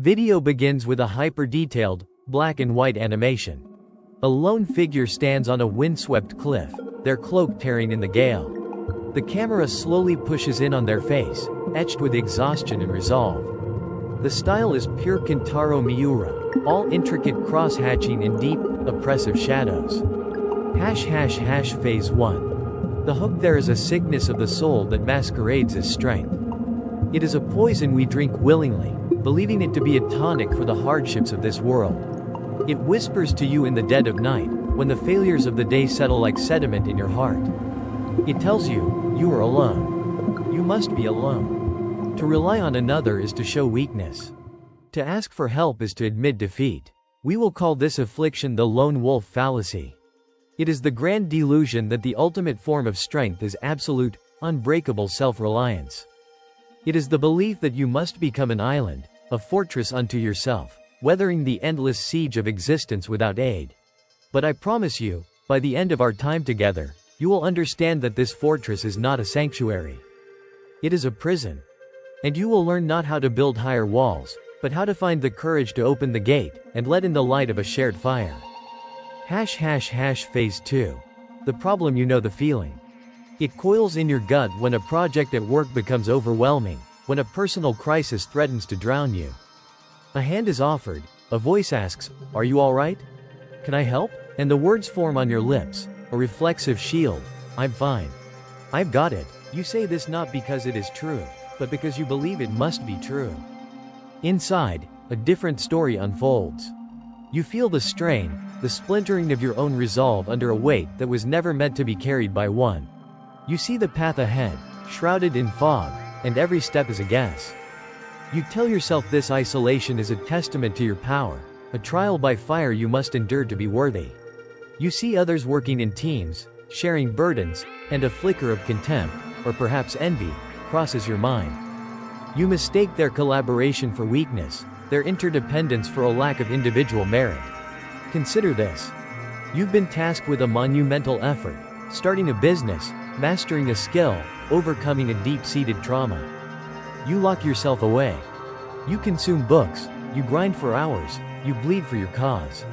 Video begins with a hyper-detailed, black and white animation. A lone figure stands on a windswept cliff, their cloak tearing in the gale. The camera slowly pushes in on their face, etched with exhaustion and resolve. The style is pure Kentaro Miura, all intricate cross-hatching and deep, oppressive shadows. ### Phase 1. The hook: there is a sickness of the soul that masquerades as strength. It is a poison we drink willingly, believing it to be a tonic for the hardships of this world. It whispers to you in the dead of night, when the failures of the day settle like sediment in your heart. It tells you, you are alone. You must be alone. To rely on another is to show weakness. To ask for help is to admit defeat. We will call this affliction the lone wolf fallacy. It is the grand delusion that the ultimate form of strength is absolute, unbreakable self-reliance. It is the belief that you must become an island, a fortress unto yourself, weathering the endless siege of existence without aid. But I promise you, by the end of our time together, you will understand that this fortress is not a sanctuary. It is a prison. And you will learn not how to build higher walls, but how to find the courage to open the gate, and let in the light of a shared fire. ### Phase 2. The problem: you know the feeling. It coils in your gut when a project at work becomes overwhelming, when a personal crisis threatens to drown you. A hand is offered, a voice asks, "Are you alright? Can I help?" And the words form on your lips, a reflexive shield: "I'm fine. I've got it." You say this not because it is true, but because you believe it must be true. Inside, a different story unfolds. You feel the strain, the splintering of your own resolve under a weight that was never meant to be carried by one. You see the path ahead, shrouded in fog, and every step is a guess. You tell yourself this isolation is a testament to your power, a trial by fire you must endure to be worthy. You see others working in teams, sharing burdens, and a flicker of contempt, or perhaps envy, crosses your mind. You mistake their collaboration for weakness, their interdependence for a lack of individual merit. Consider this. You've been tasked with a monumental effort, starting a business, mastering a skill, overcoming a deep-seated trauma. You lock yourself away. You consume books, you grind for hours, you bleed for your cause.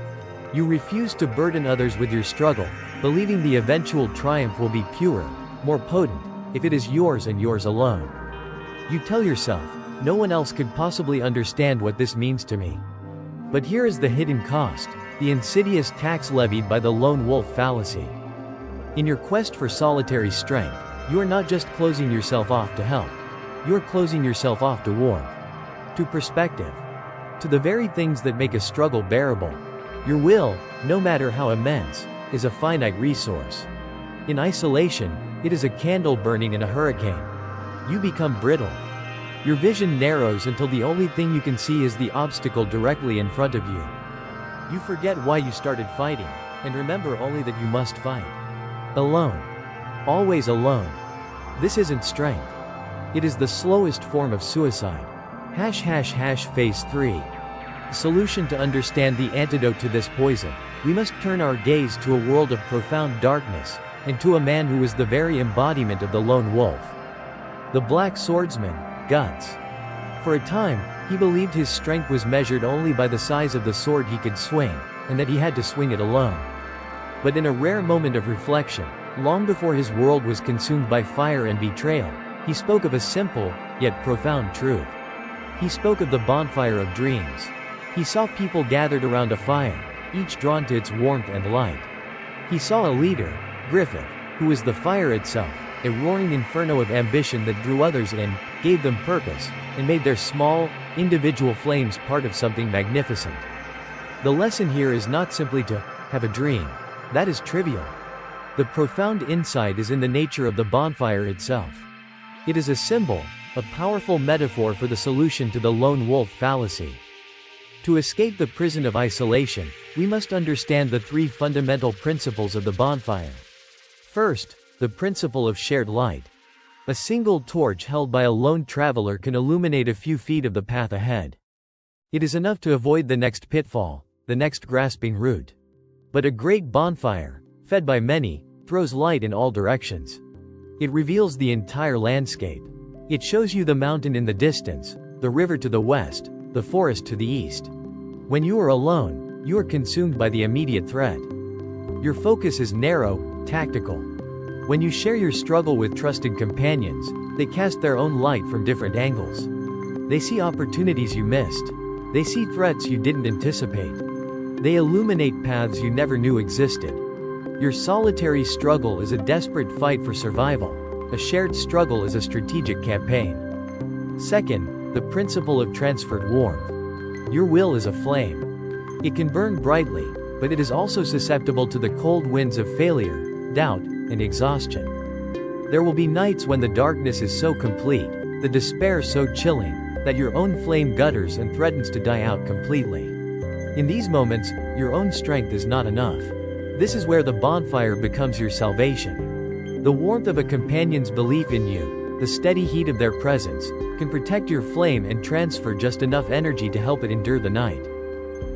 You refuse to burden others with your struggle, believing the eventual triumph will be purer, more potent, if it is yours and yours alone. You tell yourself, no one else could possibly understand what this means to me. But here is the hidden cost, the insidious tax levied by the lone wolf fallacy. In your quest for solitary strength, you are not just closing yourself off to help. You are closing yourself off to warmth, to perspective, to the very things that make a struggle bearable. Your will, no matter how immense, is a finite resource. In isolation, it is a candle burning in a hurricane. You become brittle. Your vision narrows until the only thing you can see is the obstacle directly in front of you. You forget why you started fighting, and remember only that you must fight. Alone. Always alone. This isn't strength. It is the slowest form of suicide. ## Phase 3. Solution: to understand the antidote to this poison, we must turn our gaze to a world of profound darkness, and to a man who is the very embodiment of the lone wolf. The Black Swordsman Guts. For a time, he believed his strength was measured only by the size of the sword he could swing, and that he had to swing it alone. But in a rare moment of reflection, long before his world was consumed by fire and betrayal, he spoke of a simple, yet profound truth. He spoke of the Bonfire of Dreams. He saw people gathered around a fire, each drawn to its warmth and light. He saw a leader, Griffith, who was the fire itself, a roaring inferno of ambition that drew others in, gave them purpose, and made their small, individual flames part of something magnificent. The lesson here is not simply to have a dream. That is trivial. The profound insight is in the nature of the bonfire itself. It is a symbol, a powerful metaphor for the solution to the lone wolf fallacy. To escape the prison of isolation, we must understand the three fundamental principles of the bonfire. First, the principle of shared light. A single torch held by a lone traveler can illuminate a few feet of the path ahead. It is enough to avoid the next pitfall, the next grasping root. But a great bonfire, fed by many, throws light in all directions. It reveals the entire landscape. It shows you the mountain in the distance, the river to the west, the forest to the east. When you are alone, you are consumed by the immediate threat. Your focus is narrow, tactical. When you share your struggle with trusted companions, they cast their own light from different angles. They see opportunities you missed. They see threats you didn't anticipate. They illuminate paths you never knew existed. Your solitary struggle is a desperate fight for survival. A shared struggle is a strategic campaign. Second, the principle of transferred warmth. Your will is a flame. It can burn brightly, but it is also susceptible to the cold winds of failure, doubt, and exhaustion. There will be nights when the darkness is so complete, the despair so chilling, that your own flame gutters and threatens to die out completely. In these moments, your own strength is not enough. This is where the bonfire becomes your salvation. The warmth of a companion's belief in you, the steady heat of their presence, can protect your flame and transfer just enough energy to help it endure the night.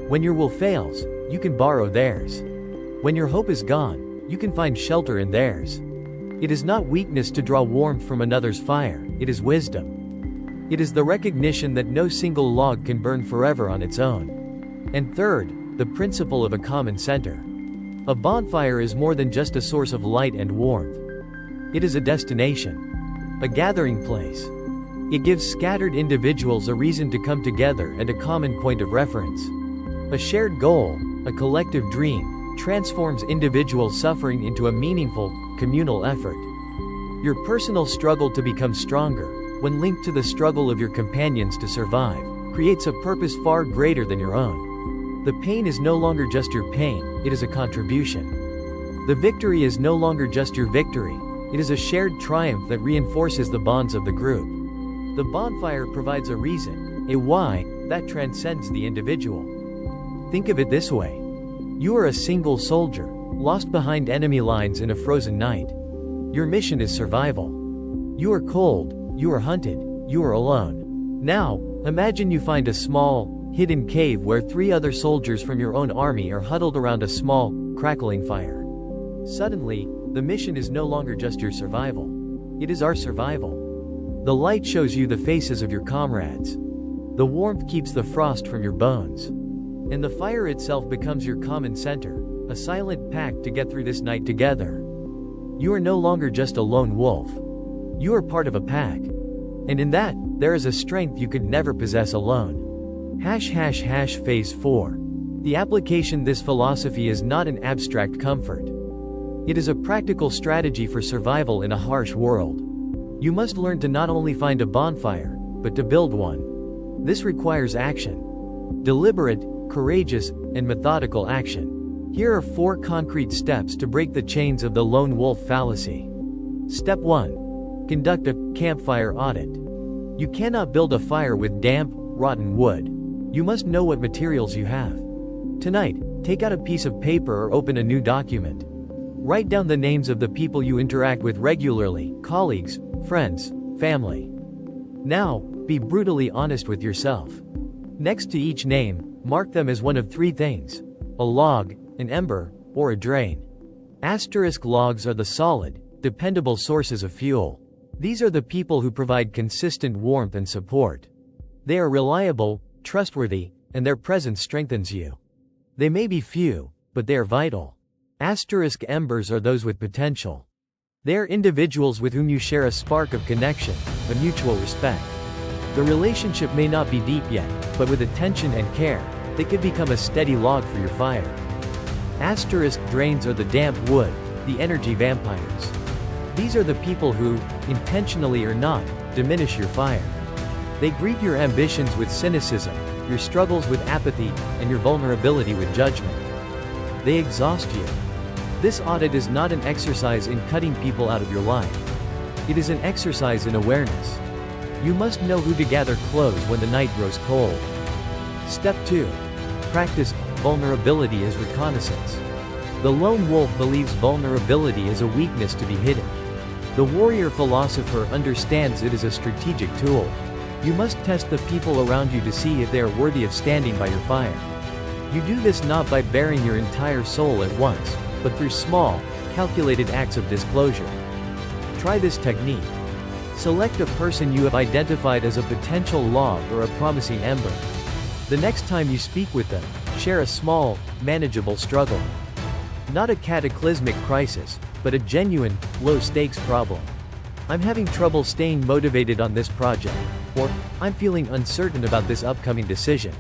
When your will fails, you can borrow theirs. When your hope is gone, you can find shelter in theirs. It is not weakness to draw warmth from another's fire, it is wisdom. It is the recognition that no single log can burn forever on its own. And third, the principle of a common center. A bonfire is more than just a source of light and warmth. It is a destination, a gathering place. It gives scattered individuals a reason to come together and a common point of reference. A shared goal, a collective dream, transforms individual suffering into a meaningful, communal effort. Your personal struggle to become stronger, when linked to the struggle of your companions to survive, creates a purpose far greater than your own. The pain is no longer just your pain, it is a contribution. The victory is no longer just your victory, it is a shared triumph that reinforces the bonds of the group. The bonfire provides a reason, a why, that transcends the individual. Think of it this way. You are a single soldier, lost behind enemy lines in a frozen night. Your mission is survival. You are cold, you are hunted, you are alone. Now, imagine you find a small, hidden cave where 3 other soldiers from your own army are huddled around a small, crackling fire. Suddenly, the mission is no longer just your survival. It is our survival. The light shows you the faces of your comrades. The warmth keeps the frost from your bones. And the fire itself becomes your common center, a silent pact to get through this night together. You are no longer just a lone wolf. You are part of a pack. And in that, there is a strength you could never possess alone. Phase 4. The application. This philosophy is not an abstract comfort. It is a practical strategy for survival in a harsh world. You must learn to not only find a bonfire, but to build one. This requires action. Deliberate, courageous, and methodical action. Here are 4 concrete steps to break the chains of the lone wolf fallacy. Step 1. Conduct a campfire audit. You cannot build a fire with damp, rotten wood. You must know what materials you have. Tonight, take out a piece of paper or open a new document. Write down the names of the people you interact with regularly, colleagues, friends, family. Now, be brutally honest with yourself. Next to each name, mark them as one of 3 things: a log, an ember, or a drain. Asterisk logs are the solid, dependable sources of fuel. These are the people who provide consistent warmth and support. They are reliable, trustworthy, and their presence strengthens you. They may be few, but they are vital. Asterisk embers are those with potential. They are individuals with whom you share a spark of connection, a mutual respect. The relationship may not be deep yet, but with attention and care, they could become a steady log for your fire. Asterisk drains are the damp wood, the energy vampires. These are the people who, intentionally or not, diminish your fire. They greet your ambitions with cynicism, your struggles with apathy, and your vulnerability with judgment. They exhaust you. This audit is not an exercise in cutting people out of your life. It is an exercise in awareness. You must know who to gather close when the night grows cold. Step 2. Practice vulnerability as reconnaissance. The lone wolf believes vulnerability is a weakness to be hidden. The warrior philosopher understands it is a strategic tool. You must test the people around you to see if they are worthy of standing by your fire. You do this not by bearing your entire soul at once, but through small, calculated acts of disclosure. Try this technique. Select a person you have identified as a potential log or a promising ember. The next time you speak with them, share a small, manageable struggle. Not a cataclysmic crisis, but a genuine, low-stakes problem. I'm having trouble staying motivated on this project, or I'm feeling uncertain about this upcoming decision.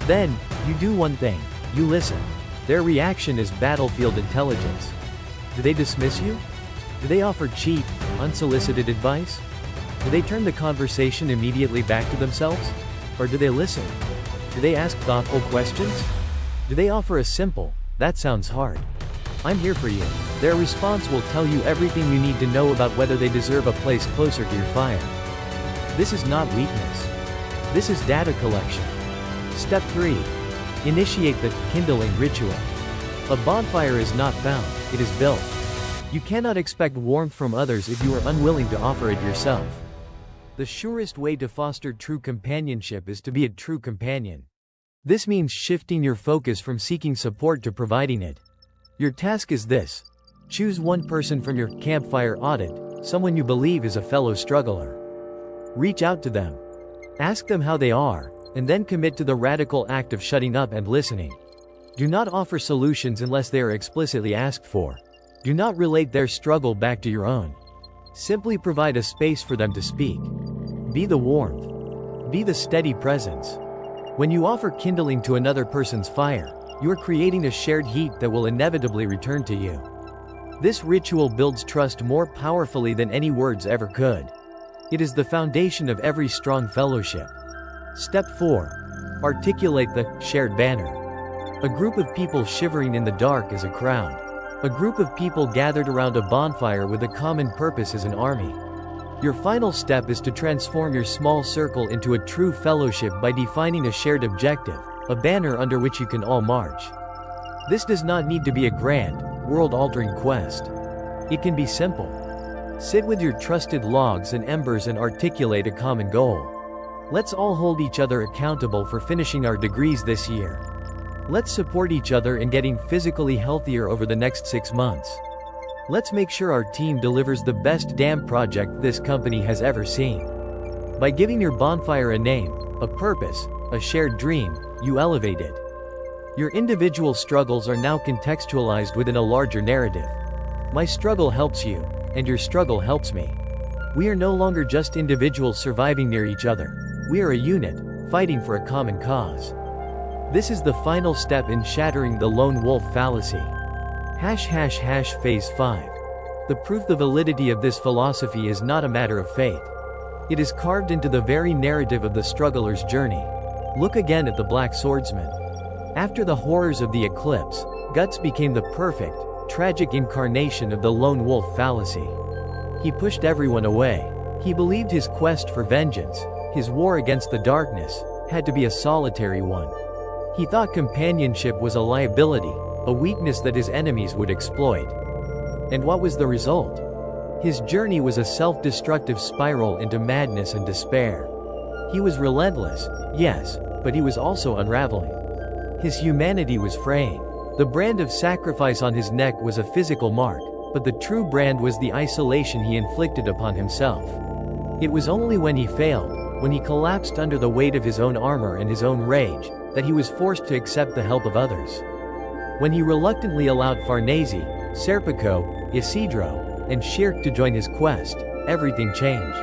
Then, you do one thing, you listen. Their reaction is battlefield intelligence. Do they dismiss you? Do they offer cheap, unsolicited advice? Do they turn the conversation immediately back to themselves? Or do they listen? Do they ask thoughtful questions? Do they offer a simple, "That sounds hard. I'm here for you"? Their response will tell you everything you need to know about whether they deserve a place closer to your fire. This is not weakness. This is data collection. Step 3. Initiate the kindling ritual. A bonfire is not found, it is built. You cannot expect warmth from others if you are unwilling to offer it yourself. The surest way to foster true companionship is to be a true companion. This means shifting your focus from seeking support to providing it. Your task is this. Choose one person from your campfire audit, someone you believe is a fellow struggler. Reach out to them. Ask them how they are, and then commit to the radical act of shutting up and listening. Do not offer solutions unless they are explicitly asked for. Do not relate their struggle back to your own. Simply provide a space for them to speak. Be the warmth. Be the steady presence. When you offer kindling to another person's fire, you are creating a shared heat that will inevitably return to you. This ritual builds trust more powerfully than any words ever could. It is the foundation of every strong fellowship. Step 4. Articulate the shared banner. A group of people shivering in the dark is a crowd. A group of people gathered around a bonfire with a common purpose is an army. Your final step is to transform your small circle into a true fellowship by defining a shared objective, a banner under which you can all march. This does not need to be a grand, world-altering quest. It can be simple. Sit with your trusted logs and embers and articulate a common goal. Let's all hold each other accountable for finishing our degrees this year. Let's support each other in getting physically healthier over the next 6 months. Let's make sure our team delivers the best damn project this company has ever seen. By giving your bonfire a name, a purpose, a shared dream, you elevate it. Your individual struggles are now contextualized within a larger narrative. My struggle helps you, and your struggle helps me. We are no longer just individuals surviving near each other. We are a unit, fighting for a common cause. This is the final step in shattering the lone wolf fallacy. Phase 5. The proof the validity of this philosophy is not a matter of faith. It is carved into the very narrative of the struggler's journey. Look again at the Black Swordsman. After the horrors of the eclipse, Guts became the perfect, tragic incarnation of the lone wolf fallacy. He pushed everyone away. He believed his quest for vengeance, his war against the darkness, had to be a solitary one. He thought companionship was a liability, a weakness that his enemies would exploit. And what was the result? His journey was a self-destructive spiral into madness and despair. He was relentless, yes, but he was also unraveling. His humanity was fraying. The brand of sacrifice on his neck was a physical mark, but the true brand was the isolation he inflicted upon himself. It was only when he failed, when he collapsed under the weight of his own armor and his own rage, that he was forced to accept the help of others. When he reluctantly allowed Farnese, Serpico, Isidro, and Shirk to join his quest, everything changed.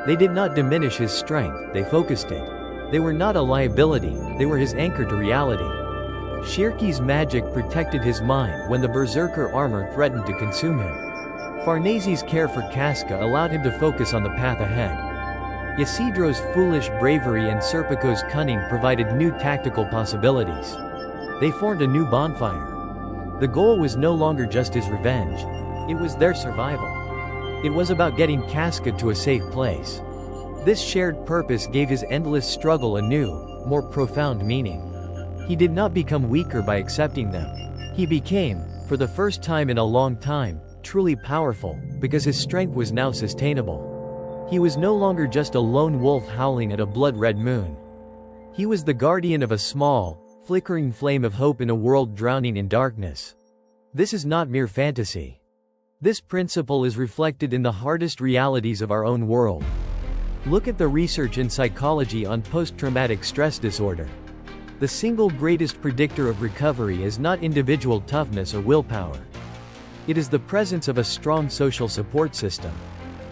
They did not diminish his strength, they focused it. They were not a liability, they were his anchor to reality. Shirky's magic protected his mind when the Berserker armor threatened to consume him. Farnese's care for Casca allowed him to focus on the path ahead. Isidro's foolish bravery and Serpico's cunning provided new tactical possibilities. They formed a new bonfire. The goal was no longer just his revenge. It was their survival. It was about getting Casca to a safe place. This shared purpose gave his endless struggle a new, more profound meaning. He did not become weaker by accepting them. He became, for the first time in a long time, truly powerful, because his strength was now sustainable. He was no longer just a lone wolf howling at a blood-red moon. He was the guardian of a small, flickering flame of hope in a world drowning in darkness. This is not mere fantasy. This principle is reflected in the hardest realities of our own world. Look at the research in psychology on post-traumatic stress disorder. The single greatest predictor of recovery is not individual toughness or willpower. It is the presence of a strong social support system.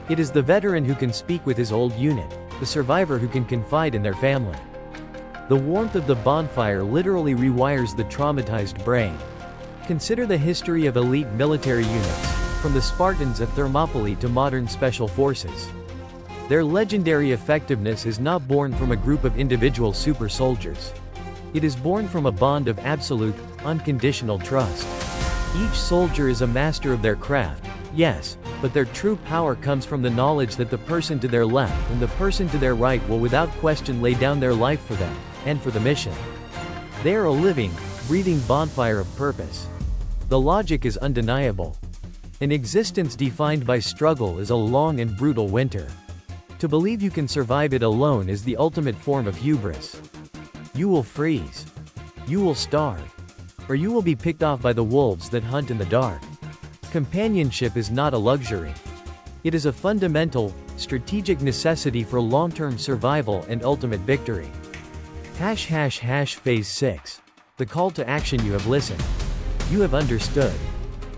It is the veteran who can speak with his old unit, the survivor who can confide in their family. The warmth of the bonfire literally rewires the traumatized brain. Consider the history of elite military units, from the Spartans at Thermopylae to modern special forces. Their legendary effectiveness is not born from a group of individual super soldiers. It is born from a bond of absolute, unconditional trust. Each soldier is a master of their craft, yes, but their true power comes from the knowledge that the person to their left and the person to their right will without question lay down their life for them, and for the mission. They are a living, breathing bonfire of purpose. The logic is undeniable. An existence defined by struggle is a long and brutal winter. To believe you can survive it alone is the ultimate form of hubris. You will freeze. You will starve. Or you will be picked off by the wolves that hunt in the dark. Companionship is not a luxury. It is a fundamental, strategic necessity for long-term survival and ultimate victory. Phase 6. The call to action. You have listened. You have understood.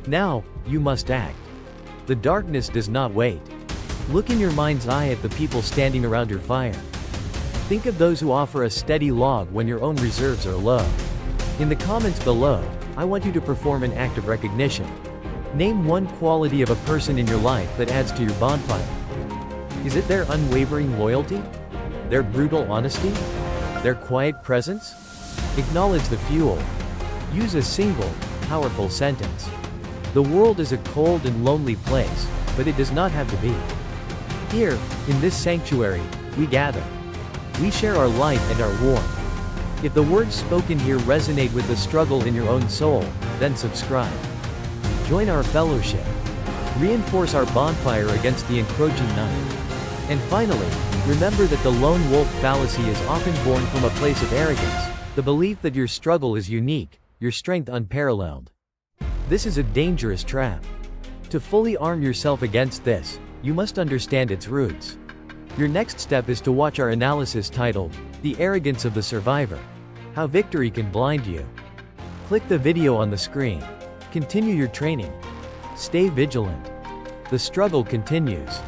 Now, you must act. The darkness does not wait. Look in your mind's eye at the people standing around your fire. Think of those who offer a steady log when your own reserves are low. In the comments below, I want you to perform an act of recognition. Name one quality of a person in your life that adds to your bonfire. Is it their unwavering loyalty? Their brutal honesty? Their quiet presence? Acknowledge the fuel. Use a single, powerful sentence. The world is a cold and lonely place, but it does not have to be. Here, in this sanctuary, we gather. We share our light and our warmth. If the words spoken here resonate with the struggle in your own soul, then subscribe. Join our fellowship. Reinforce our bonfire against the encroaching night. And finally, remember that the lone wolf fallacy is often born from a place of arrogance, the belief that your struggle is unique, your strength unparalleled. This is a dangerous trap. To fully arm yourself against this, you must understand its roots. Your next step is to watch our analysis titled, The Arrogance of the Survivor. How Victory Can Blind You. Click the video on the screen. Continue your training. Stay vigilant. The struggle continues.